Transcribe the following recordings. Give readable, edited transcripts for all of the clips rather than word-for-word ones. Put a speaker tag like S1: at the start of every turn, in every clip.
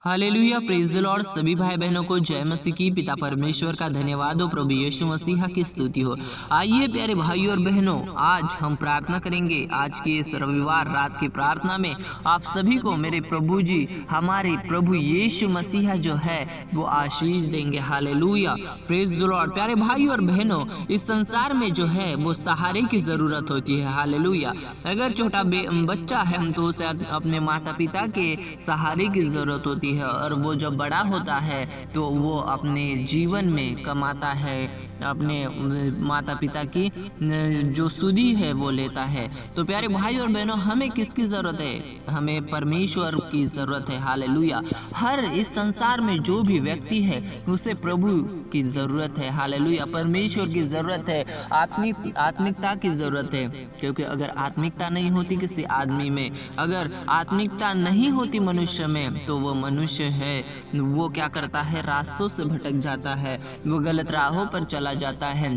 S1: Hallelujah, praise the Lord. सभी भाई बहनों को जय मसीह की। पिता परमेश्वर का धन्यवाद हो, प्रभु यीशु मसीह की स्तुति हो। आइए प्यारे भाइयों और बहनों, आज हम प्रार्थना करेंगे। आज के इस रविवार रात की प्रार्थना में आप सभी को मेरे प्रभु जी, हमारे प्रभु यीशु मसीह जो है वो आशीष देंगे। Hallelujah, praise the Lord. प्यारे भाइयों और बहनों, इस संसार में जो है वो सहारे की जरूरत होती है। हालेलुया, अगर छोटा बच्चा है तो उसे अपने माता पिता के सहारे की जरूरत होती है, और वो जब बड़ा होता है तो वो अपने जीवन में कमाता है, अपने माता पिता की जो सुधी है वो लेता है। तो प्यारे भाई और बहनों, हमें किसकी ज़रूरत है? हमें परमेश्वर की ज़रूरत है। हालेलुया, हर इस संसार में जो भी व्यक्ति है उसे प्रभु की ज़रूरत है। हालेलुया, परमेश्वर की ज़रूरत है, आत्मिकता की ज़रूरत है। क्योंकि अगर आत्मिकता नहीं होती किसी आदमी में, अगर आत्मिकता नहीं होती मनुष्य में, तो वो मनुष्य है वो क्या करता है? रास्तों से भटक जाता है, वो गलत राहों पर चला जाता है,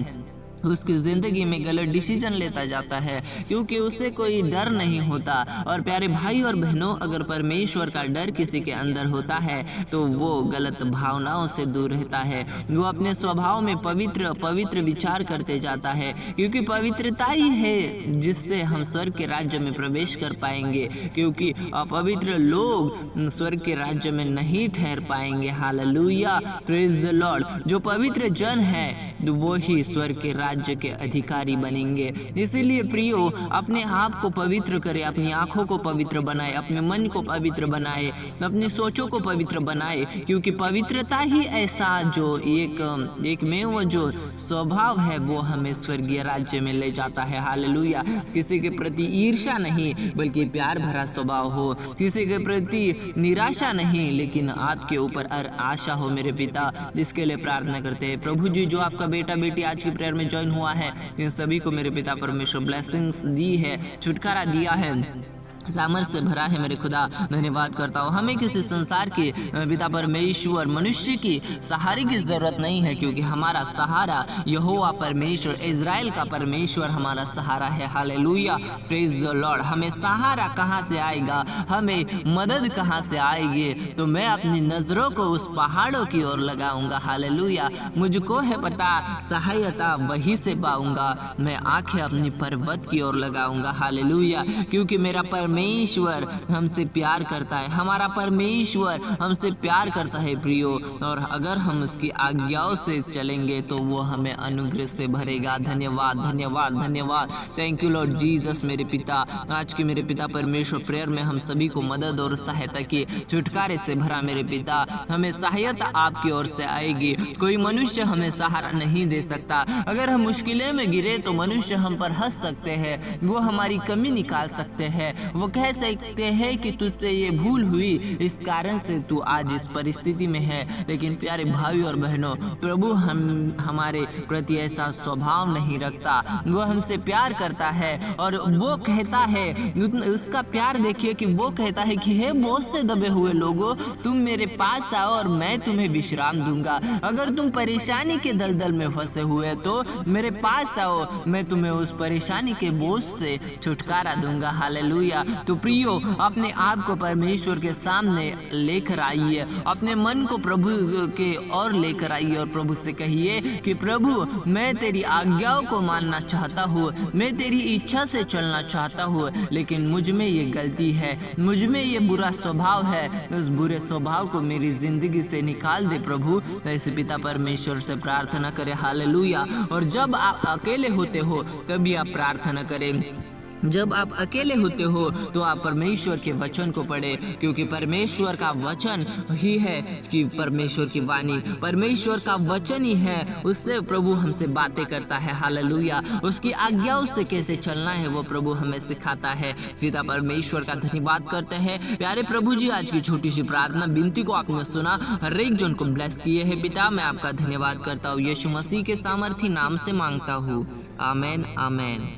S1: उसकी ज़िंदगी में गलत डिसीजन लेता जाता है, क्योंकि उसे कोई डर नहीं होता। और प्यारे भाई और बहनों, अगर परमेश्वर का डर किसी के अंदर होता है तो वो गलत भावनाओं से दूर रहता है, वो अपने स्वभाव में पवित्र विचार करते जाता है, क्योंकि पवित्रता ही है जिससे हम स्वर्ग के राज्य में प्रवेश कर पाएंगे, क्योंकि अपवित्र लोग स्वर्ग के राज्य में नहीं ठहर पाएंगे। Hallelujah, praise the Lord. जो पवित्र जन है वो ही स्वर्ग के राज्य के अधिकारी बनेंगे। इसीलिए प्रियो, अपने आप को पवित्र करें, अपनी आंखों को पवित्र बनाए, अपने मन को पवित्र बनाए, अपनी सोचों को पवित्र बनाए, क्योंकि पवित्रता ही ऐसा जो एक में वो जो स्वभाव है वो हमें स्वर्गीय राज्य में ले जाता है। हालेलुया, किसी के प्रति ईर्ष्या नहीं बल्कि प्यार भरा स्वभाव हो, किसी के प्रति निराशा नहीं लेकिन आपके ऊपर आशा हो। मेरे पिता, इसके लिए प्रार्थना करते हैं। प्रभु जी, जो आपका बेटा बेटी आज की प्रेयर में ज्वाइन हुआ है, इन सभी को मेरे पिता परमेश्वर ब्लेसिंग्स दी है, छुटकारा दिया है, सामर्थ्य से भरा है। मेरे खुदा, धन्यवाद करता हूँ। हमें किसी संसार के पिता परमेश्वर मनुष्य की सहारे की जरूरत नहीं है, क्योंकि हमारा सहारा यहोवा परमेश्वर, इज़राइल का परमेश्वर हमारा सहारा है। Hallelujah, praise the Lord. हमें सहारा कहाँ से आएगा, हमें मदद कहाँ से आएगी? तो मैं अपनी नज़रों को उस पहाड़ों की ओर लगाऊंगा। हालेलुया, मुझको है पता सहायता वहीं से पाऊंगा। मैं आंखें अपनी पर्वत की ओर लगाऊंगा। हालेलुया, क्योंकि मेरा परमेश्वर हमसे प्यार करता है, हमारा परमेश्वर हमसे प्यार करता है प्रियो। और अगर हम उसकी आज्ञाओं से चलेंगे तो वो हमें अनुग्रह से भरेगा। धन्यवाद धन्यवाद धन्यवाद, थैंक यू लॉर्ड जीसस। मेरे पिता, आज के मेरे पिता परमेश्वर, प्रेयर में हम सभी को मदद और सहायता की छुटकारे से भरा। मेरे पिता, हमें सहायता आपकी ओर से आएगी, कोई मनुष्य हमें सहारा नहीं दे सकता। अगर हम मुश्किलें में गिरे तो मनुष्य हम पर हंस सकते हैं, वो हमारी कमी निकाल सकते हैं, वो कह सकते हैं कि तुझसे ये भूल हुई, इस कारण से तू आज इस परिस्थिति में है। लेकिन प्यारे भाई और बहनों, प्रभु हमारे प्रति ऐसा स्वभाव नहीं रखता। वो हमसे प्यार करता है और वो कहता है, उसका प्यार देखिए कि वो कहता है कि हे बोझ से दबे हुए लोगों, तुम मेरे पास आओ और मैं तुम्हें विश्राम दूंगा। अगर तुम परेशानी के दलदल में फंसे हुए तो मेरे पास आओ, मैं तुम्हें उस परेशानी के बोझ से छुटकारा दूंगा। हालेलुया। तो प्रियो, अपने आप को परमेश्वर के सामने लेकर आइए, अपने मन को प्रभु के ओर लेकर आइए और प्रभु से कहिए कि प्रभु, मैं तेरी आज्ञाओं को मानना चाहता हूँ, मैं तेरी इच्छा से चलना चाहता हूँ, लेकिन मुझ में ये गलती है, मुझ में ये बुरा स्वभाव है। उस बुरे स्वभाव को मेरी जिंदगी से निकाल दे प्रभु। ऐसे पिता परमेश्वर से प्रार्थना करें। हालेलुया। और जब आप अकेले होते हो तभी आप प्रार्थना करें। जब आप अकेले होते हो तो आप परमेश्वर के वचन को पढ़ें, क्योंकि परमेश्वर का वचन ही है कि परमेश्वर की वाणी, परमेश्वर का वचन ही है, उससे प्रभु हमसे बातें करता है। हालेलुया, उसकी आज्ञाओं से कैसे चलना है वो प्रभु हमें सिखाता है। पिता परमेश्वर का धन्यवाद करते हैं। प्यारे प्रभु जी, आज की छोटी सी प्रार्थना विनती को आपने सुना, हर एक जन को ब्लेस किए है। पिता, मैं आपका धन्यवाद करता हूँ, यीशु मसीह के सामर्थी नाम से मांगता हूँ, आमेन आमेन।